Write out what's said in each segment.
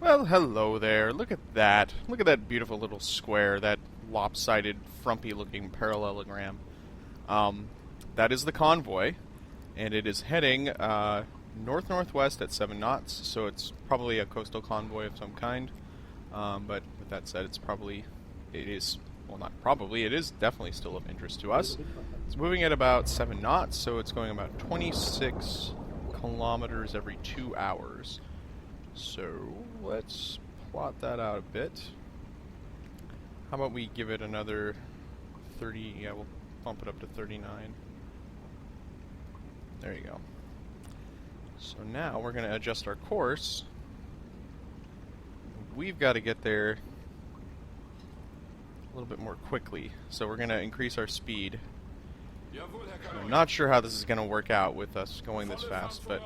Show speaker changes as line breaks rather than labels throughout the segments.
Well, hello there. Look at that. Look at that beautiful little square, that lopsided, frumpy-looking parallelogram. Um, that is the convoy, and it is heading north-northwest at 7 knots, so it's probably a coastal convoy of some kind. But with that said, it is, well, not probably, it is definitely still of interest to us. It's moving at about 7 knots, so it's going about 26 kilometers every 2 hours. So let's plot that out a bit. How about we give it another 30? Yeah, we'll bump it up to 39. There you go. So now we're going to adjust our course. We've got to get there a little bit more quickly. So we're going to increase our speed. I'm not sure how this is going to work out with us going this fast, but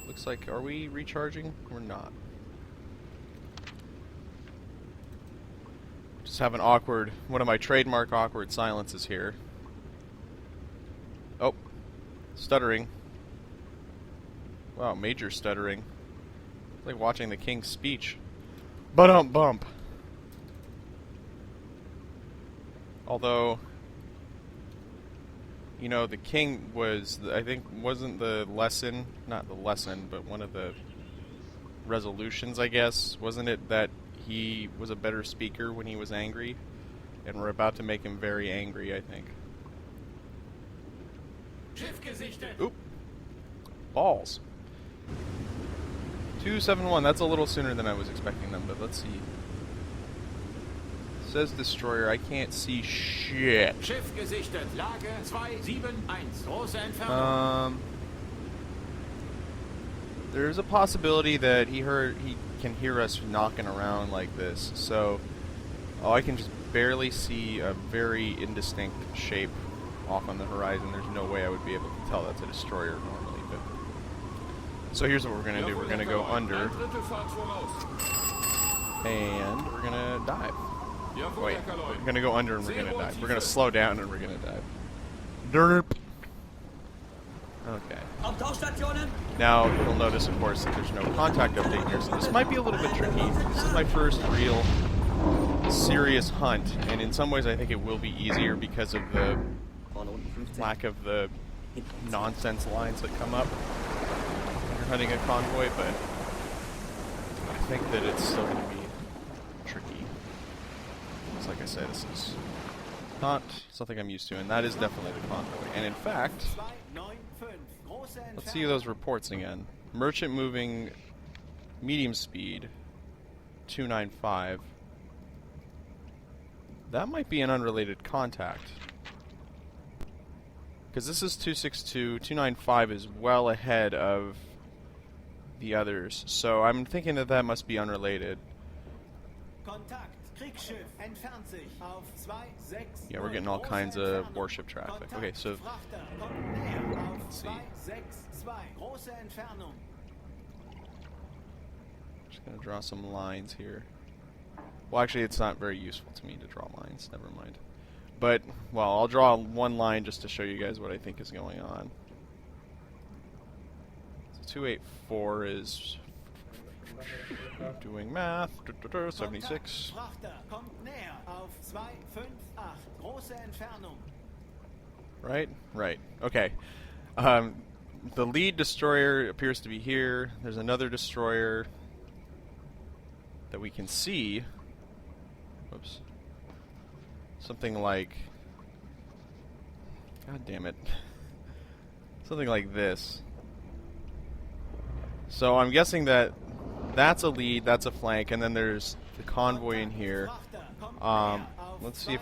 looks like, are we recharging? We're not. Just have one of my trademark awkward silences here. Oh, stuttering. Wow, major stuttering. It's like watching the King's speech. Bump. Although, you know, the King was, I think, wasn't the lesson, not the lesson, but one of the resolutions, I guess, wasn't it that he was a better speaker when he was angry? And we're about to make him very angry, I think. Oop. Balls. 271, that's a little sooner than I was expecting them, but let's see. Says destroyer, I can't see shit.
Schiff gesichtet, Lage 271, große Entfernung.
There's a possibility that he can hear us knocking around like this, so I can just barely see a very indistinct shape off on the horizon. There's no way I would be able to tell that's a destroyer normally, but so here's what we're gonna do. We're gonna go under and we're gonna dive. Wait, we're gonna go under and we're gonna dive. We're gonna slow down and we're gonna dive. Derp. Okay. Now, you'll notice, of course, that there's no contact update here, so this might be a little bit tricky. This is my first real serious hunt, and in some ways I think it will be easier because of the lack of the nonsense lines that come up when you're hunting a convoy, but I think that it's still going to be tricky. Because like I said, this is not something I'm used to, and that is definitely the convoy. And in fact, let's see those reports again. Merchant moving medium speed, 295. That might be an unrelated contact. Because this is 262, 295 is well ahead of the others. So I'm thinking that that must be unrelated. Yeah, we're getting all kinds of warship traffic. Okay, so let's see. Just gonna draw some lines here. Well, actually, it's not very useful to me to draw lines. Never mind. But, well, I'll draw one line just to show you guys what I think is going on. So 284 is doing math. 76. Right. Okay. The lead destroyer appears to be here. There's another destroyer that we can see. Whoops. Something like... God damn it. Something like this. So I'm guessing that that's a lead, that's a flank, and then there's the convoy in here. Let's see if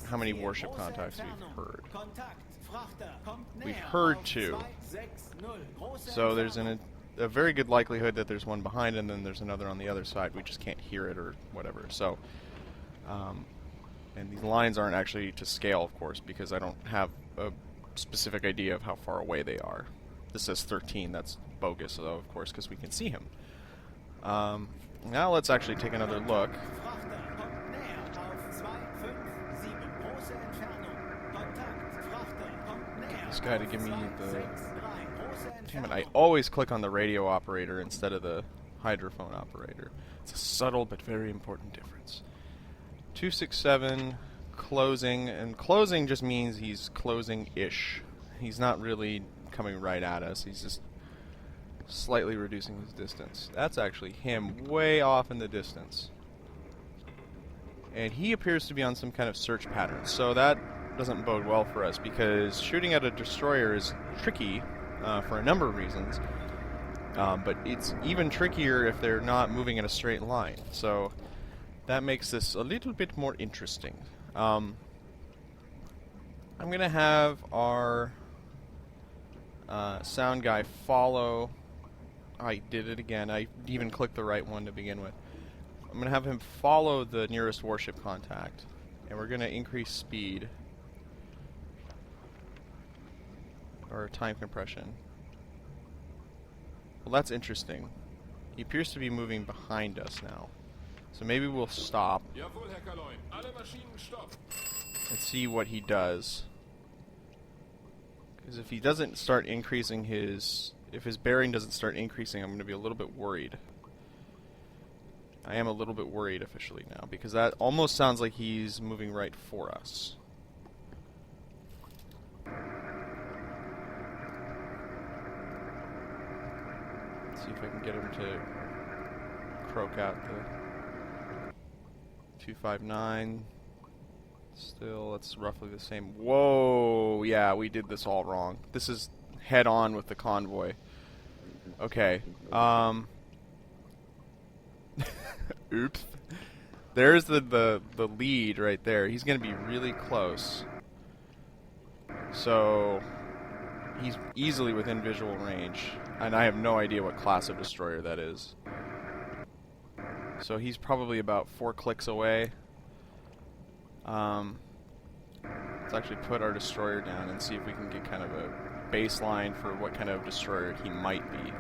how many warship contacts we've heard. We've heard 2. So there's a very good likelihood that there's one behind and then there's another on the other side. We just can't hear it or whatever. So, and these lines aren't actually to scale, of course, because I don't have a specific idea of how far away they are. This says 13. That's bogus, though, of course, because we can see him. Now let's actually take another look. Get this guy to give me the... Damn it, I always click on the radio operator instead of the hydrophone operator. It's a subtle but very important difference. 267 closing, and closing just means he's closing-ish. He's not really coming right at us. He's just slightly reducing his distance. That's actually him way off in the distance. And he appears to be on some kind of search pattern, so that doesn't bode well for us, because shooting at a destroyer is tricky for a number of reasons, but it's even trickier if they're not moving in a straight line, so that makes this a little bit more interesting. I'm going to have our sound guy follow. I did it again. I even clicked the right one to begin with. I'm going to have him follow the nearest warship contact, and we're going to increase speed, or time compression. Well, that's interesting. He appears to be moving behind us now, so maybe we'll stop and see what he does. Because if he doesn't start increasing if his bearing doesn't start increasing, I'm going to be a little bit worried. I am a little bit worried officially now, because that almost sounds like he's moving right for us. Let's see if I can get him to croak out the 259. Still, that's roughly the same. Whoa! Yeah, we did this all wrong. This is head on with the convoy. Okay. Oops. There's the lead right there. He's going to be really close. So he's easily within visual range, and I have no idea what class of destroyer that is. So he's probably about 4 clicks away. Let's actually put our destroyer down and see if we can get kind of a baseline for what kind of destroyer he might be.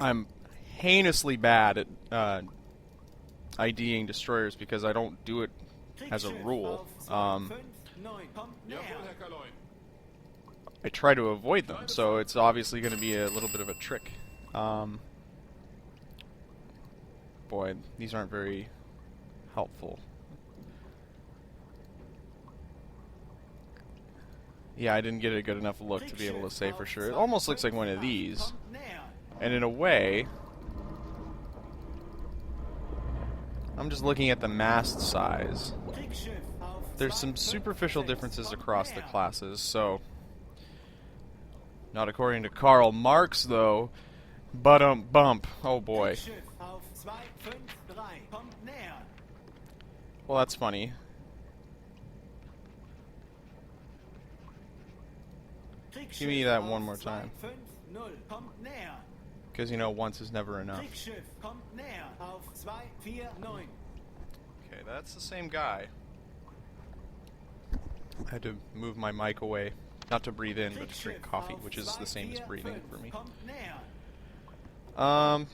I'm heinously bad at IDing destroyers because I don't do it as a rule. I try to avoid them, so it's obviously going to be a little bit of a trick. Boy, these aren't very helpful. Yeah, I didn't get a good enough look to be able to say for sure. It almost looks like one of these. And in a way, I'm just looking at the mast size. There's some superficial differences across the classes, so not according to Karl Marx, though. But bump. Oh boy. Well, that's funny. Give me that one more time. Because, you know, once is never enough. Okay, that's the same guy. I had to move my mic away. Not to breathe in, but to drink coffee, which is the same as breathing for me. I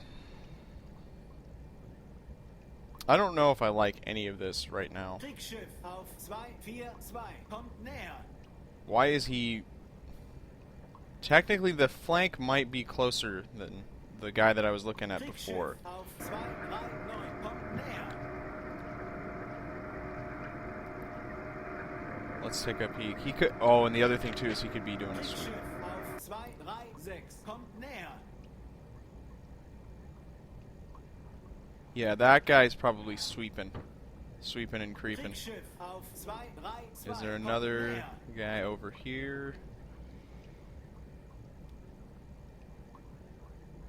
don't know if I like any of this right now. Why is he... Technically, the flank might be closer than the guy that I was looking at before. Let's take a peek. He could... Oh, and the other thing, too, is he could be doing a sweep. Yeah, that guy's probably sweeping. Sweeping and creeping. Is there another guy over here?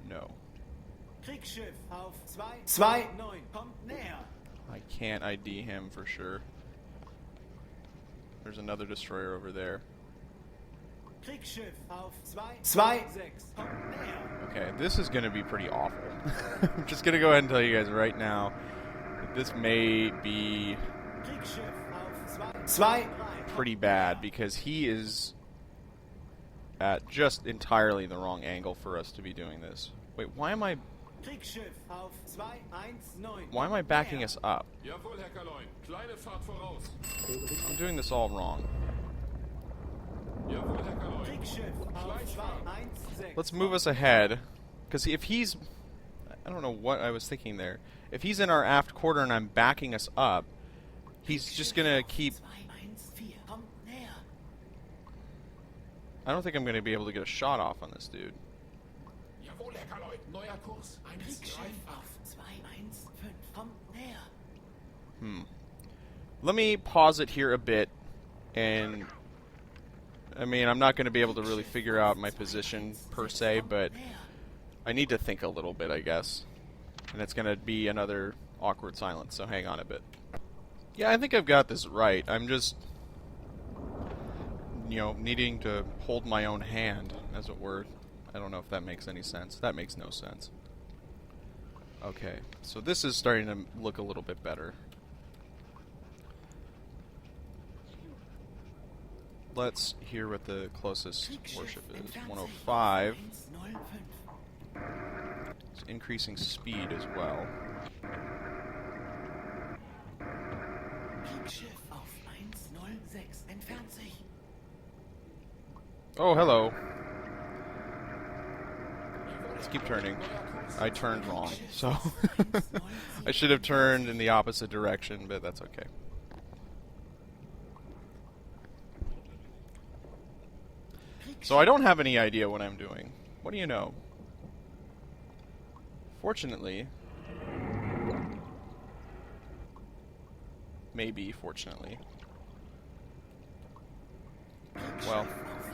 No. I can't ID him for sure. There's another destroyer over there. Okay, this is going to be pretty awful. I'm just going to go ahead and tell you guys right now that this may be pretty bad, because he is at just entirely the wrong angle for us to be doing this. Wait, why am I backing us up? I'm doing this all wrong. Let's move us ahead. Because if he's... I don't know what I was thinking there. If he's in our aft quarter and I'm backing us up, he's just going to keep... I don't think I'm going to be able to get a shot off on this dude. Let me pause it here a bit, and I mean, I'm not going to be able to really figure out my position per se, but I need to think a little bit, I guess. And it's going to be another awkward silence, so hang on a bit. Yeah, I think I've got this right. I'm just, you know, needing to hold my own hand, as it were. I don't know if that makes any sense. That makes no sense. Okay, so this is starting to look a little bit better. Let's hear what the closest warship is. 105. It's increasing speed as well. Oh, hello. Let's keep turning. I turned wrong, so I should have turned in the opposite direction, but that's okay. So I don't have any idea what I'm doing. What do you know? Fortunately... Maybe, fortunately. Well,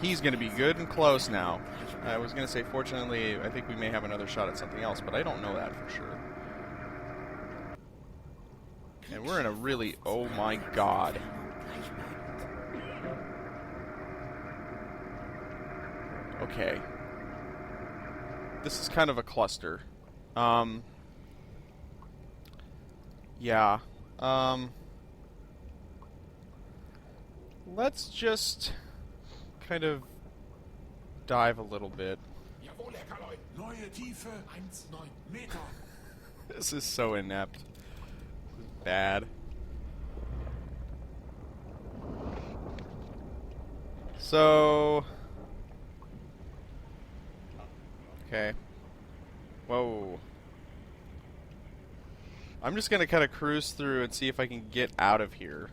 he's going to be good and close now. I was going to say, fortunately, I think we may have another shot at something else, but I don't know that for sure. And we're in a really... Oh my god. Okay. This is kind of a cluster. Yeah. Let's just kind of dive a little bit. This is so inept. This is bad. So... Okay. Whoa. I'm just gonna kind of cruise through and see if I can get out of here.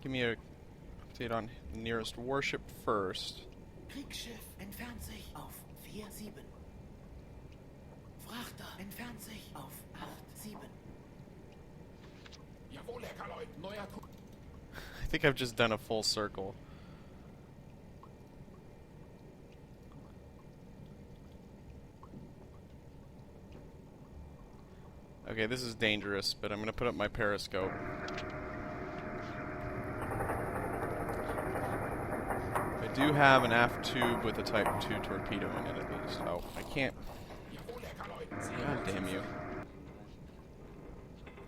Give me a update on nearest warship first.
Kriegsschiff entfernt sich auf 4-7. Frachter entfernt sich auf 8-7.
I think I've just done a full circle. Okay, this is dangerous, but I'm going to put up my periscope. I do have an aft tube with a Type 2 torpedo in it at least. Oh, I can't... God damn you.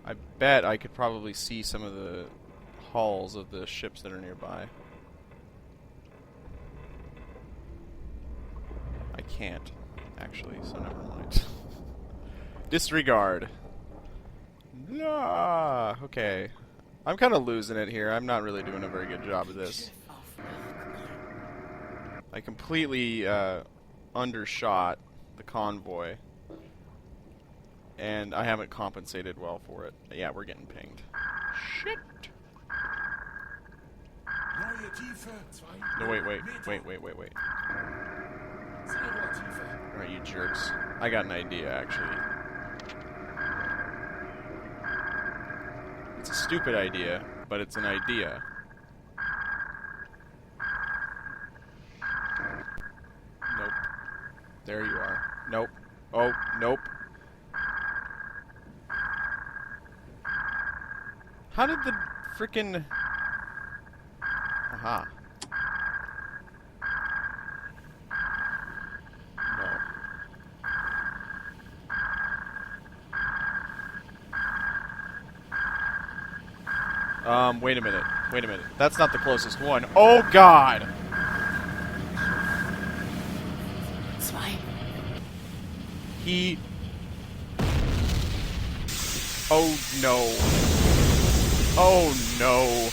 I bet I could probably see some of the hulls of the ships that are nearby. I can't, actually, so never mind. Disregard. Ah, okay. I'm kind of losing it here. I'm not really doing a very good job of this. I completely undershot the convoy. And I haven't compensated well for it. Yeah, we're getting pinged. Shit! No, wait. Alright, you jerks. I got an idea, actually. It's a stupid idea, but it's an idea. Nope. There you are. Nope. Oh, nope. How did the frickin'... Aha. No. Wait a minute. That's not the closest one. Oh, God! Oh no. Oh no.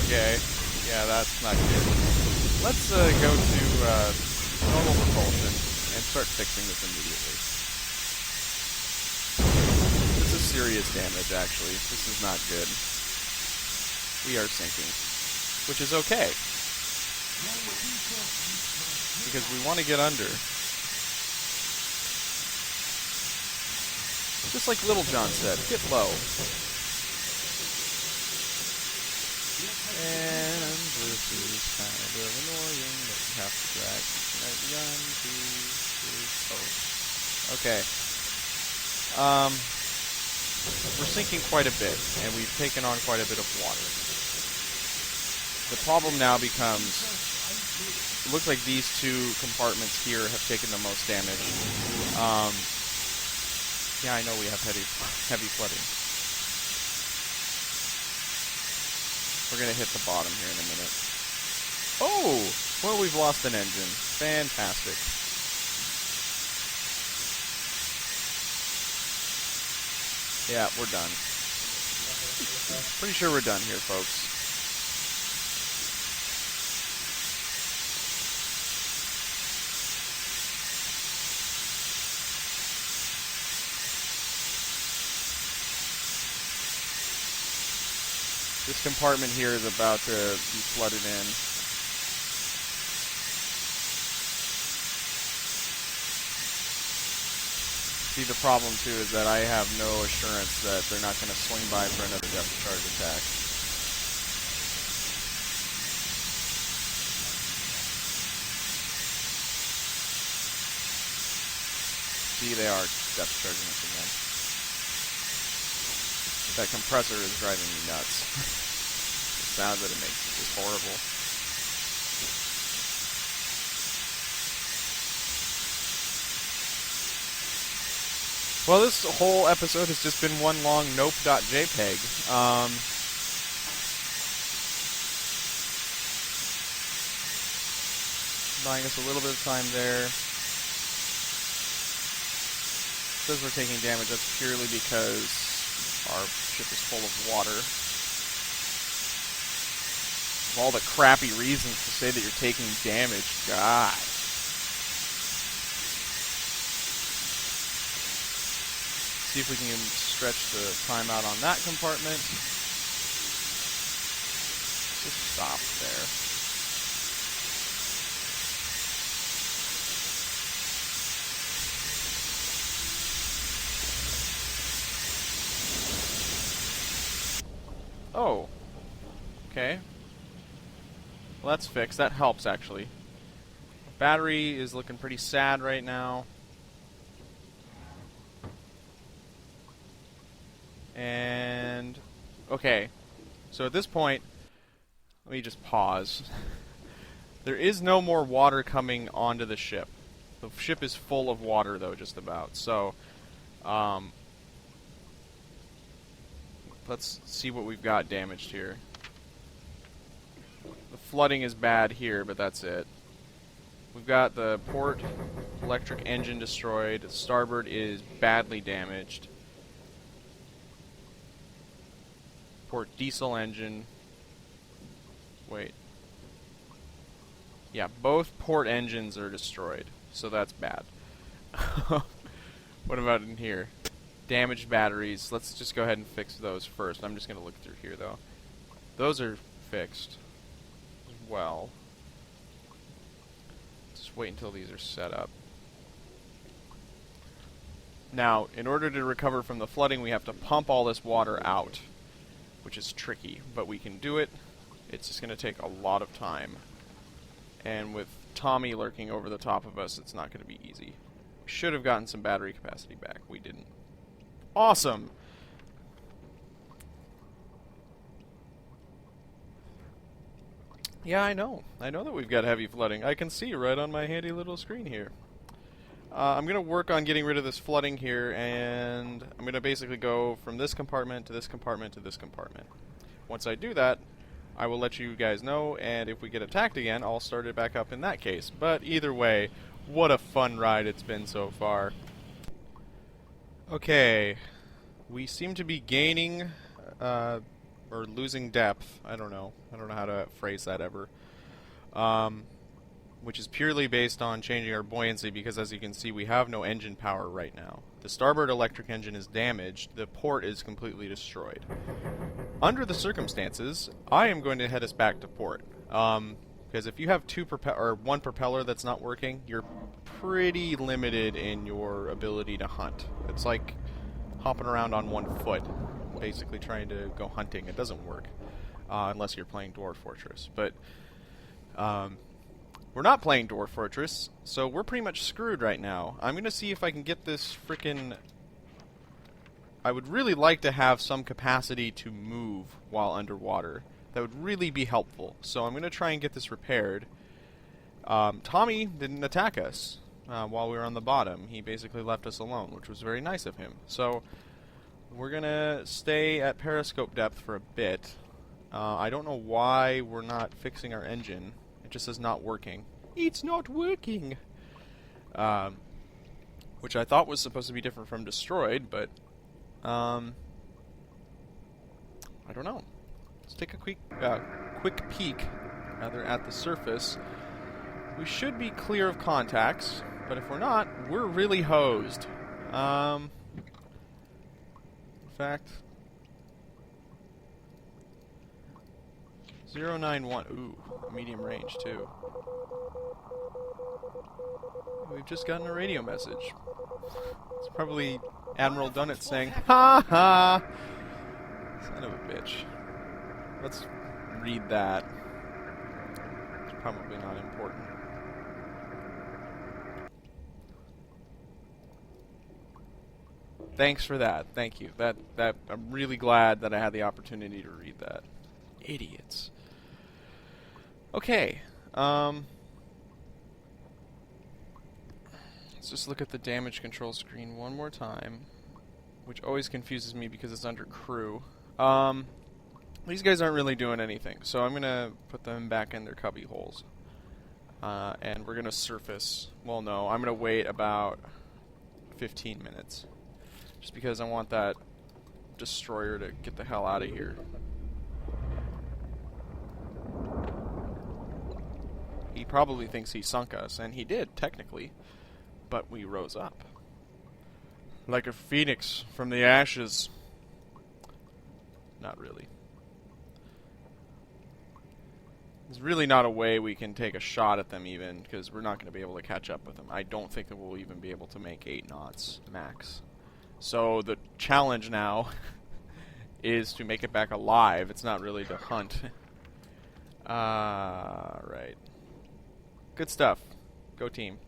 Okay. Yeah, that's not good. Let's go to normal propulsion and start fixing this immediately. This is serious damage, actually. This is not good. We are sinking. Which is okay. Because we want to get under. Just like Little John said, get low. And this is kind of annoying that we have to drag run to post. Okay. We're sinking quite a bit, and we've taken on quite a bit of water. The problem now becomes, it looks like these two compartments here have taken the most damage. Yeah, I know we have heavy flooding. We're going to hit the bottom here in a minute. Oh! Well, we've lost an engine. Fantastic. Yeah, we're done. Pretty sure we're done here, folks. This compartment here is about to be flooded in. See, the problem too is that I have no assurance that they're not going to swing by for another depth charge attack. See, they are depth charging us again. That compressor is driving me nuts. The sound that it makes is just horrible. Well, this whole episode has just been one long nope.jpg. Buying us a little bit of time there. It says we're taking damage. That's purely because our ship is full of water. Of all the crappy reasons to say that you're taking damage, God. See if we can stretch the time out on that compartment. Just stop there. Oh. Okay. Well, that's fixed. That helps, actually. Battery is looking pretty sad right now. And... okay. So at this point, let me just pause. There is no more water coming onto the ship. The ship is full of water, though, just about. So, let's see what we've got damaged here. The flooding is bad here, but that's it. We've got the port electric engine destroyed. The starboard is badly damaged. Port diesel engine. Wait. Yeah, both port engines are destroyed, so that's bad. What about in here? Damaged batteries. Let's just go ahead and fix those first. I'm just going to look through here, though. Those are fixed as well. Just wait until these are set up. Now, in order to recover from the flooding, we have to pump all this water out, which is tricky, but we can do it. It's just going to take a lot of time. And with Tommy lurking over the top of us, it's not going to be easy. We should have gotten some battery capacity back. We didn't. Awesome! Yeah, I know. I know that we've got heavy flooding. I can see right on my handy little screen here. I'm going to work on getting rid of this flooding here, and I'm going to basically go from this compartment to this compartment to this compartment. Once I do that, I will let you guys know, and if we get attacked again, I'll start it back up in that case. But either way, what a fun ride it's been so far. Okay, we seem to be gaining or losing depth. I don't know. I don't know how to phrase that ever. Which is purely based on changing our buoyancy because, as you can see, we have no engine power right now. The starboard electric engine is damaged. The port is completely destroyed. Under the circumstances, I am going to head us back to port. Because if you have one propeller that's not working, you're pretty limited in your ability to hunt. It's like hopping around on one foot, basically trying to go hunting. It doesn't work unless you're playing Dwarf Fortress. But we're not playing Dwarf Fortress, so we're pretty much screwed right now. I'm going to see if I can get this frickin'... I would really like to have some capacity to move while underwater. That would really be helpful. So I'm going to try and get this repaired. Tommy didn't attack us while we were on the bottom. He basically left us alone, which was very nice of him. So we're going to stay at periscope depth for a bit. I don't know why we're not fixing our engine. It just says not working. It's not working! Which I thought was supposed to be different from destroyed, but I don't know. Let's take a quick peek at the surface. We should be clear of contacts, but if we're not, we're really hosed. In fact, 091. Ooh, medium range too. We've just gotten a radio message. It's probably Admiral Dunnett saying, "Ha ha!" Son of a bitch. Let's read that. It's probably not important. Thanks for that. Thank you. That I'm really glad that I had the opportunity to read that. Idiots. Okay. Let's just look at the damage control screen one more time, which always confuses me because it's under crew. These guys aren't really doing anything, so I'm going to put them back in their cubby holes. And we're going to surface. Well, no, I'm going to wait about 15 minutes. Just because I want that destroyer to get the hell out of here. He probably thinks he sunk us, and he did, technically. But we rose up. Like a phoenix from the ashes. Not really. There's really not a way we can take a shot at them even, because we're not going to be able to catch up with them. I don't think that we'll even be able to make 8 knots max. So the challenge now is to make it back alive. It's not really to hunt. Right. Good stuff. Go team.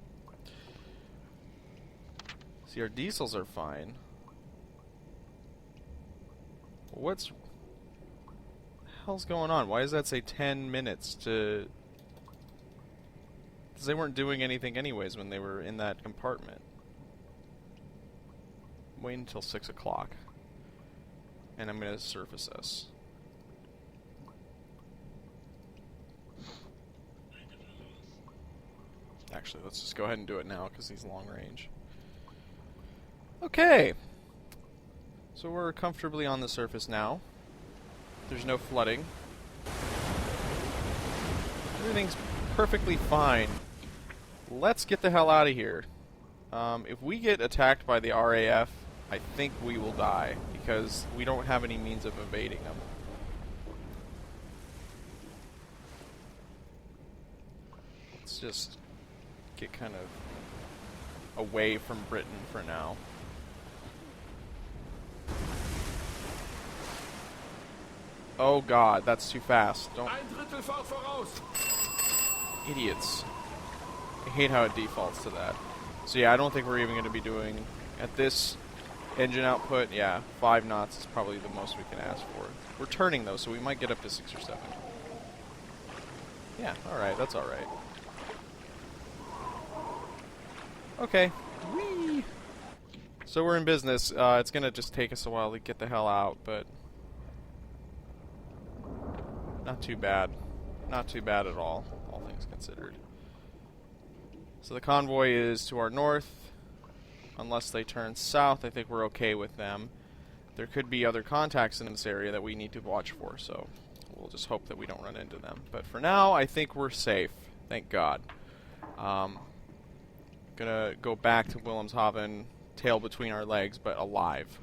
See, our diesels are fine. What's... hell's going on? Why does that say 10 minutes to... Because they weren't doing anything anyways when they were in that compartment. Wait until 6 o'clock. And I'm going to surface us. Actually, let's just go ahead and do it now because he's long range. Okay. So we're comfortably on the surface now. There's no flooding. Everything's perfectly fine. Let's get the hell out of here. If we get attacked by the RAF, I think we will die because we don't have any means of evading them. Let's just get kind of away from Britain for now. Oh god, that's too fast. Don't... Idiots. I hate how it defaults to that. So yeah, I don't think we're even going to be doing... At this engine output, yeah, 5 knots is probably the most we can ask for. We're turning though, so we might get up to 6 or 7. Yeah, alright, that's alright. Okay. Whee! So we're in business. It's going to just take us a while to get the hell out, but... not too bad. Not too bad at all things considered. So the convoy is to our north. unless they turn south, I think we're okay with them. There could be other contacts in this area that we need to watch for, so we'll just hope that we don't run into them. But for now, I think we're safe. Thank God. Gonna go back to Wilhelmshaven, tail between our legs, but alive.